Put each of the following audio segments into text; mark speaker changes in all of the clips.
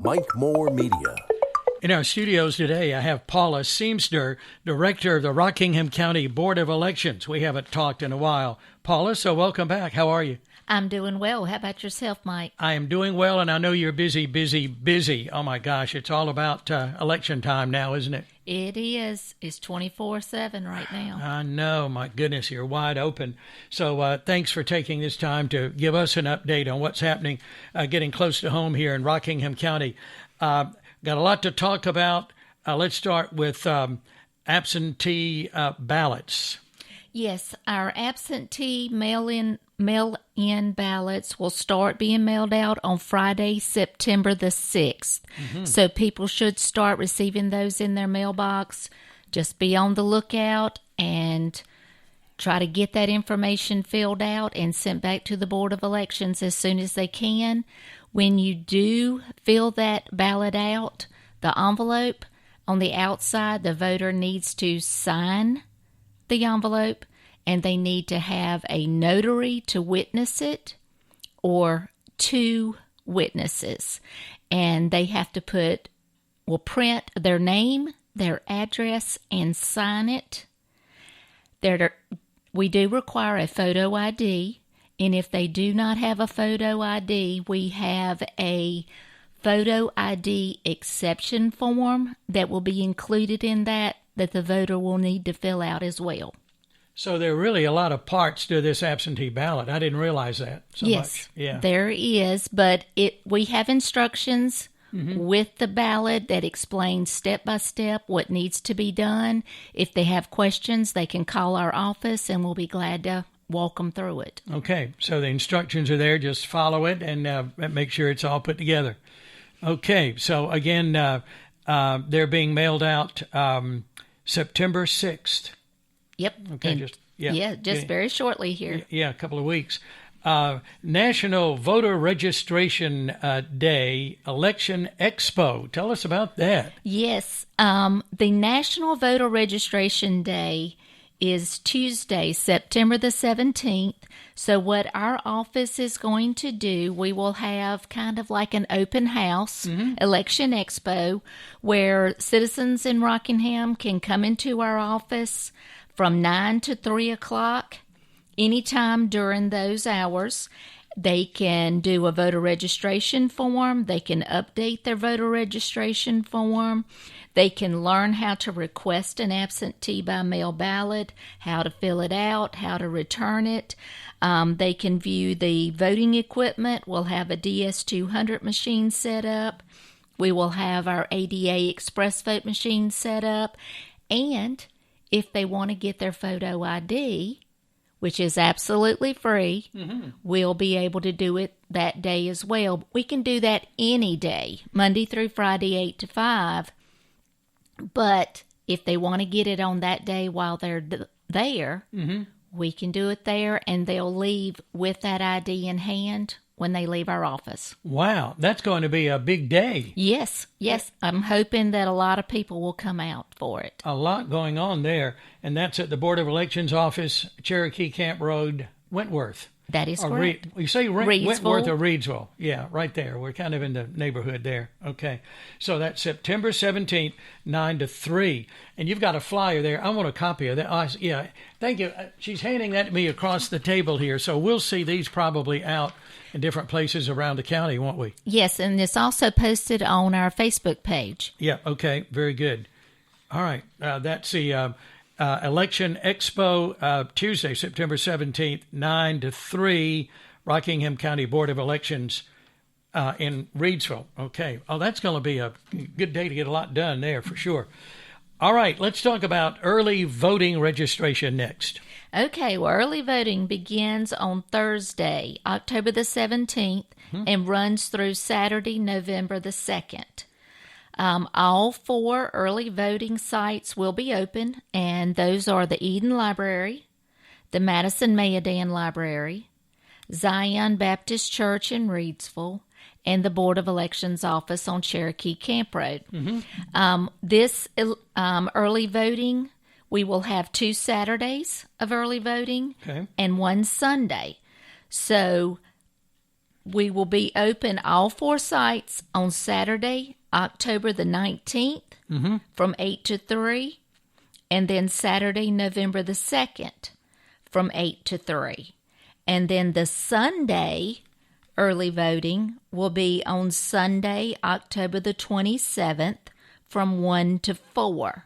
Speaker 1: Mike Moore Media.
Speaker 2: In our studios today, I have Paula Seamster, Director of the Rockingham County Board of Elections. We haven't talked in a while. Paula, so welcome back. How are you?
Speaker 3: I'm doing well. How about yourself, Mike?
Speaker 2: I am doing well, and I know you're busy. Oh, my gosh, it's all about election time now, isn't it?
Speaker 3: It is. It's 24/7 right now.
Speaker 2: I know. My goodness, you're wide open. So thanks for taking this time to give us an update on what's happening, getting close to home here in Rockingham County. Got a lot to talk about. Let's start with absentee ballots.
Speaker 3: Yes, our absentee mail-in ballots will start being mailed out on Friday, September the 6th. Mm-hmm. So people should start receiving those in their mailbox. Just be on the lookout and try to get that information filled out and sent back to the Board of Elections as soon as they can. When you do fill that ballot out, the envelope, on the outside, the voter needs to sign the envelope, and they need to have a notary to witness it or two witnesses. And they have to print their name, their address, and sign it. We do require a photo ID, and if they do not have a photo ID, we have a photo ID exception form that will be included in that the voter will need to fill out as well.
Speaker 2: So there are really a lot of parts to this absentee ballot. I didn't realize that so much. Yeah,
Speaker 3: there is, but we have instructions with the ballot that explains step by step what needs to be done. If they have questions, they can call our office, and we'll be glad to walk them through it. Okay,
Speaker 2: so the instructions are there. Just follow it and make sure it's all put together. Okay, so again, they're being mailed out September 6th.
Speaker 3: Yep.
Speaker 2: Okay,
Speaker 3: just very shortly here.
Speaker 2: Yeah, a couple of weeks. National Voter Registration Day, Election Expo. Tell us about that.
Speaker 3: Yes, the National Voter Registration Day is Tuesday, September the 17th. So what our office is going to do, we will have kind of like an open house, election expo, where citizens in Rockingham can come into our office from 9 to 3 o'clock, anytime during those hours. They can do a voter registration form. They can update their voter registration form. They can learn how to request an absentee by mail ballot, how to fill it out, how to return it. They can view the voting equipment. We'll have a DS200 machine set up. We will have our ADA Express Vote machine set up. And if they want to get their photo ID, which is absolutely free, we'll be able to do it that day as well. We can do that any day, Monday through Friday, 8 to 5. But if they want to get it on that day while they're there, we can do it there, and they'll leave with that ID in hand when they leave our office.
Speaker 2: Wow, that's going to be a big day.
Speaker 3: Yes. I'm hoping that a lot of people will come out for it.
Speaker 2: A lot going on there, and that's at the Board of Elections office, Cherokee Camp Road, Wentworth.
Speaker 3: That is correct.
Speaker 2: You say Wentworth or Reedsville? Yeah, right there. We're kind of in the neighborhood there. Okay. So that's September 17th, 9 to 3. And you've got a flyer there. I want a copy of that. Yeah, thank you. She's handing that to me across the table here. So we'll see these probably out in different places around the county, won't we?
Speaker 3: Yes, and it's also posted on our Facebook page.
Speaker 2: Yeah, okay. Very good. All right. That's the Election Expo, Tuesday, September 17th, 9 to 3, Rockingham County Board of Elections in Reedsville. Okay. Oh, that's going to be a good day to get a lot done there for sure. All right. Let's talk about early voting registration next.
Speaker 3: Okay. Well, early voting begins on Thursday, October the 17th, and runs through Saturday, November the 2nd. All 4 early voting sites will be open, and those are the Eden Library, the Madison Mayodan Library, Zion Baptist Church in Reedsville, and the Board of Elections office on Cherokee Camp Road. This early voting, we will have 2 Saturdays of early voting and 1 Sunday. So We will be open all 4 sites on Saturday, October the 19th from 8 to 3, and then Saturday, November the 2nd from 8 to 3. And then the Sunday early voting will be on Sunday, October the 27th from 1 to 4.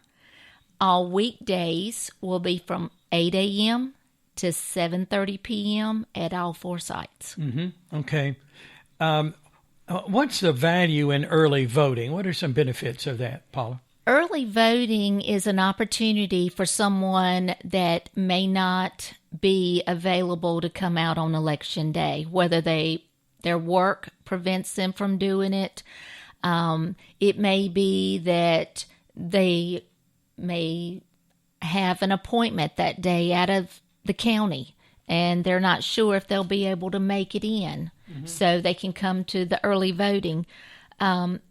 Speaker 3: All weekdays will be from 8 a.m. to 7:30 p.m. at all 4 sites.
Speaker 2: Okay. What's the value in early voting? What are some benefits of that, Paula?
Speaker 3: Early voting is an opportunity for someone that may not be available to come out on Election Day, whether their work prevents them from doing it. It may be that they may have an appointment that day out of the county, and they're not sure if they'll be able to make it in, so they can come to the early voting.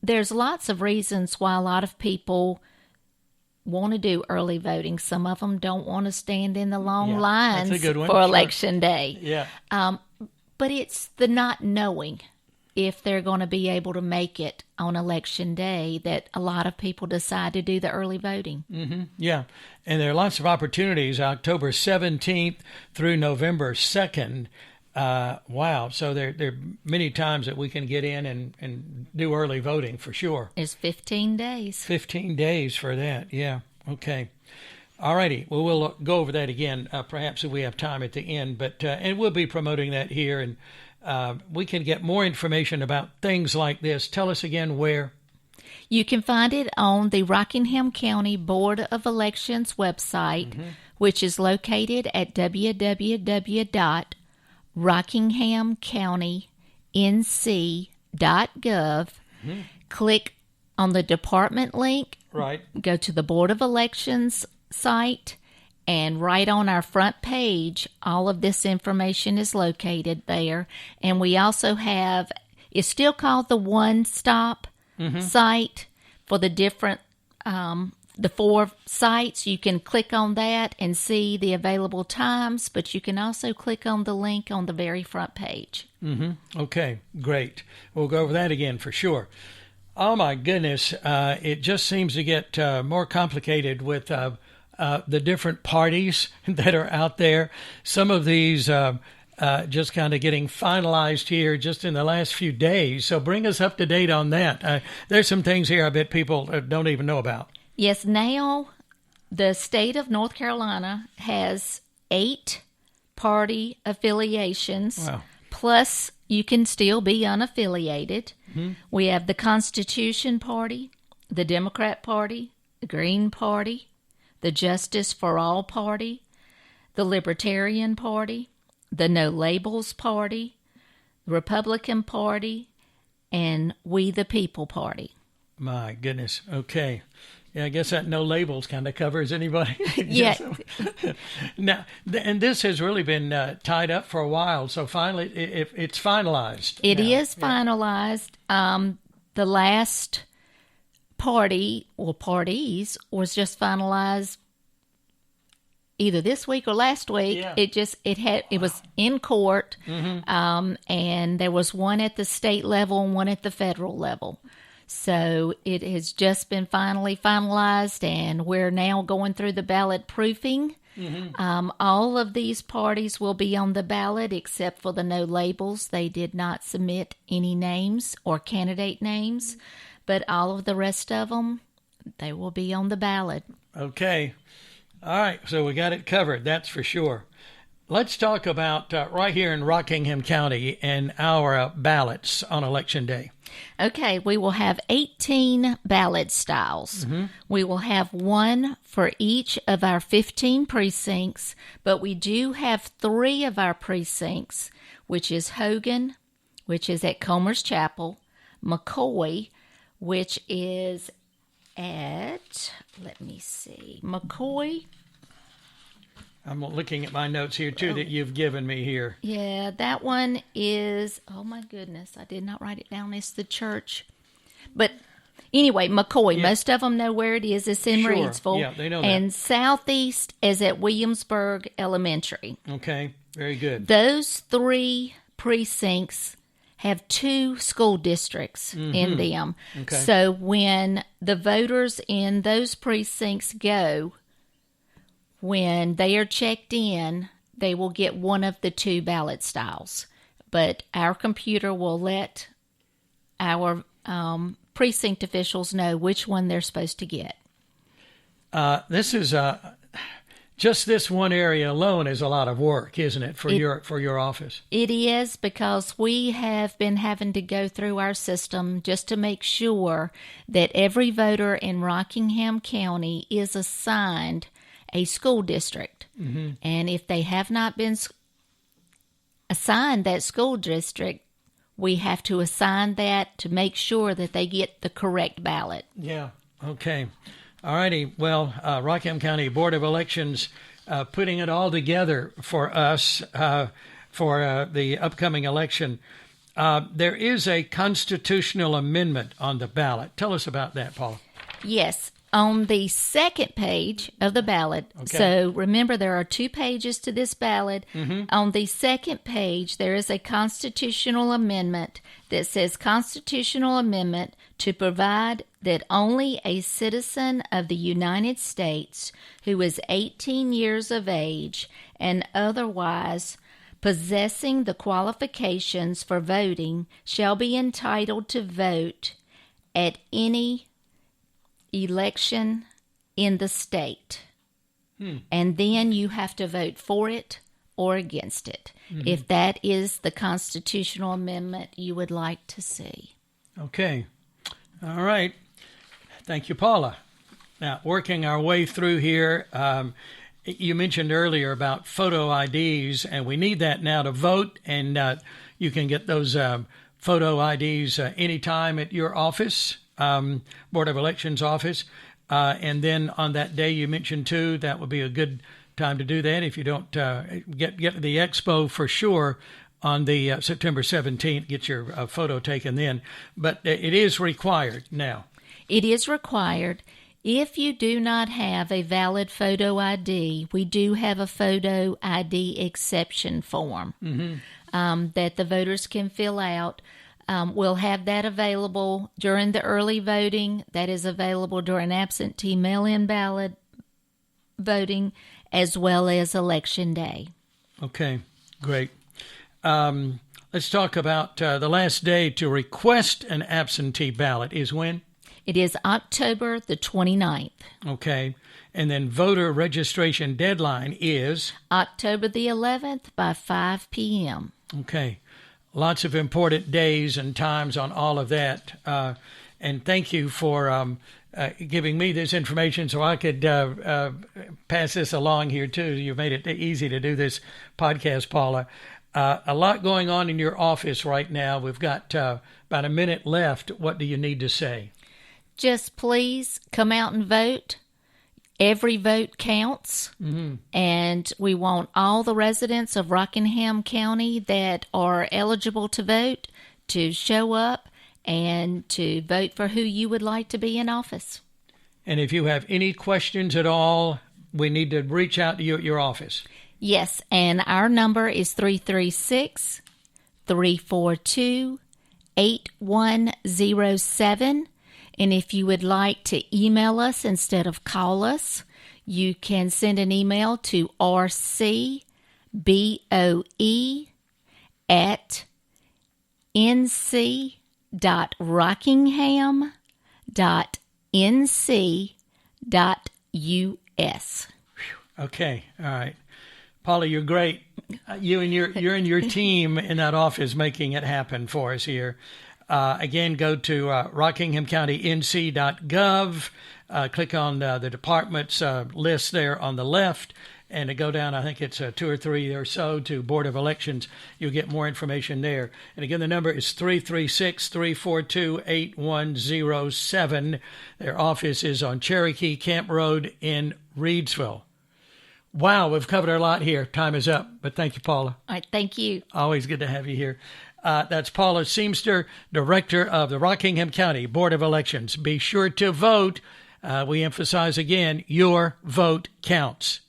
Speaker 3: There's lots of reasons why a lot of people want to do early voting. Some of them don't want to stand in the long lines for Election Day.
Speaker 2: Yeah.
Speaker 3: But it's the not knowing if they're going to be able to make it on Election Day that a lot of people decide to do the early voting.
Speaker 2: Yeah, and there are lots of opportunities, October 17th through November 2nd. Wow, so there are many times that we can get in and do early voting for sure.
Speaker 3: It's 15 days.
Speaker 2: 15 days for that, yeah, okay. All righty, well, we'll go over that again, perhaps if we have time at the end, but and we'll be promoting that here, and we can get more information about things like this. Tell us again where.
Speaker 3: You can find it on the Rockingham County Board of Elections website, which is located at www.RockinghamCountyNC.gov. Click on the department link.
Speaker 2: Right.
Speaker 3: Go to the Board of Elections site, and right on our front page, all of this information is located there. And we also have, it's still called the one-stop site for the different, the 4 sites. You can click on that and see the available times, but you can also click on the link on the very front page. Okay,
Speaker 2: great. We'll go over that again for sure. Oh, my goodness. It just seems to get more complicated with the different parties that are out there. Some of these just kind of getting finalized here just in the last few days. So bring us up to date on that. There's some things here I bet people don't even know about.
Speaker 3: Yes, now the state of North Carolina has 8 party affiliations.
Speaker 2: Wow.
Speaker 3: Plus, you can still be unaffiliated. We have the Constitution Party, the Democrat Party, the Green Party, the Justice for All Party, the Libertarian Party, the No Labels Party, the Republican Party, and We the People Party.
Speaker 2: My goodness. Okay. Yeah, I guess that No Labels kind of covers anybody.
Speaker 3: Yeah.
Speaker 2: Now, and this has really been tied up for a while, so finally it's finalized.
Speaker 3: It is finalized. The last party or parties was just finalized either this week or last week.
Speaker 2: Yeah.
Speaker 3: It was in court, and there was one at the state level and one at the federal level. So it has just been finally finalized, and we're now going through the ballot proofing. All of these parties will be on the ballot except for the No Labels. They did not submit any names or candidate names, but all of the rest of them, they will be on the ballot.
Speaker 2: Okay. All right. So we got it covered. That's for sure. Let's talk about right here in Rockingham County and our ballots on Election Day.
Speaker 3: Okay, we will have 18 ballot styles. We will have one for each of our 15 precincts, but we do have 3 of our precincts, which is Hogan, which is at Comer's Chapel, McCoy, which is at, McCoy.
Speaker 2: I'm looking at my notes here, too, that you've given me here.
Speaker 3: Yeah, that one is, oh my goodness, I did not write it down. It's the church. But anyway, McCoy, most of them know where it is. It's in Reedsville.
Speaker 2: Yeah, they know that.
Speaker 3: And Southeast is at Williamsburg Elementary.
Speaker 2: Okay, very good.
Speaker 3: Those 3 precincts have 2 school districts in them.
Speaker 2: Okay.
Speaker 3: So when the voters in those precincts go, when they are checked in, they will get one of the 2 ballot styles. But our computer will let our precinct officials know which one they're supposed to get.
Speaker 2: This is just this one area alone is a lot of work, isn't it, for your office?
Speaker 3: It is, because we have been having to go through our system just to make sure that every voter in Rockingham County is assigned a school district. Mm-hmm. And if they have not been assigned that school district, we have to assign that to make sure that they get the correct ballot.
Speaker 2: Yeah. Okay. All righty. Well, Rockingham County Board of Elections putting it all together for us for the upcoming election. There is a constitutional amendment on the ballot. Tell us about that, Paula.
Speaker 3: Yes. On the second page of the ballot,
Speaker 2: Okay.
Speaker 3: So remember there are 2 pages to this ballot. Mm-hmm. On the second page, there is a constitutional amendment that says constitutional amendment to provide that only a citizen of the United States who is 18 years of age and otherwise possessing the qualifications for voting shall be entitled to vote at any election in the state. And then you have to vote for it or against it, if that is the constitutional amendment you would like to see.
Speaker 2: Okay. All right. Thank you, Paula. Now, working our way through here, you mentioned earlier about photo IDs, and we need that now to vote, and you can get those photo IDs anytime at your office. Board of Elections office. And then on that day you mentioned too, that would be a good time to do that. If you don't get to the expo for sure on the September 17th, get your photo taken then. But it is required now.
Speaker 3: It is required. If you do not have a valid photo ID, we do have a photo ID exception form that the voters can fill out. We'll have that available during the early voting. That is available during absentee mail-in ballot voting as well as Election Day. Okay,
Speaker 2: great. Let's talk about the last day to request an absentee ballot is when?
Speaker 3: It is October the 29th.
Speaker 2: Okay. And then voter registration deadline is?
Speaker 3: October the 11th by 5 p.m.
Speaker 2: Okay. Lots of important days and times on all of that. And thank you for giving me this information so I could pass this along here, too. You've made it easy to do this podcast, Paula. A lot going on in your office right now. We've got about a minute left. What do you need to say?
Speaker 3: Just please come out and vote. Every vote counts, and we want all the residents of Rockingham County that are eligible to vote to show up and to vote for who you would like to be in office.
Speaker 2: And if you have any questions at all, we need to reach out to you at your office.
Speaker 3: Yes, and our number is 336-342-8107. And if you would like to email us instead of call us, you can send an email to rcboe@nc.rockingham.nc.us.
Speaker 2: Okay, all right. Paula, you're great. You're and your team in that office making it happen for us here. Again, go to RockinghamCountyNC.gov. Click on the departments list there on the left, and to go down, I think it's 2 or 3 or so, to Board of Elections. You'll get more information there. And again, the number is 336-342-8107. Their office is on Cherokee Camp Road in Reedsville. Wow, we've covered a lot here. Time is up, but thank you, Paula.
Speaker 3: All right, thank you.
Speaker 2: Always good to have you here. That's Paula Seamster, Director of the Rockingham County Board of Elections. Be sure to vote. We emphasize again, your vote counts.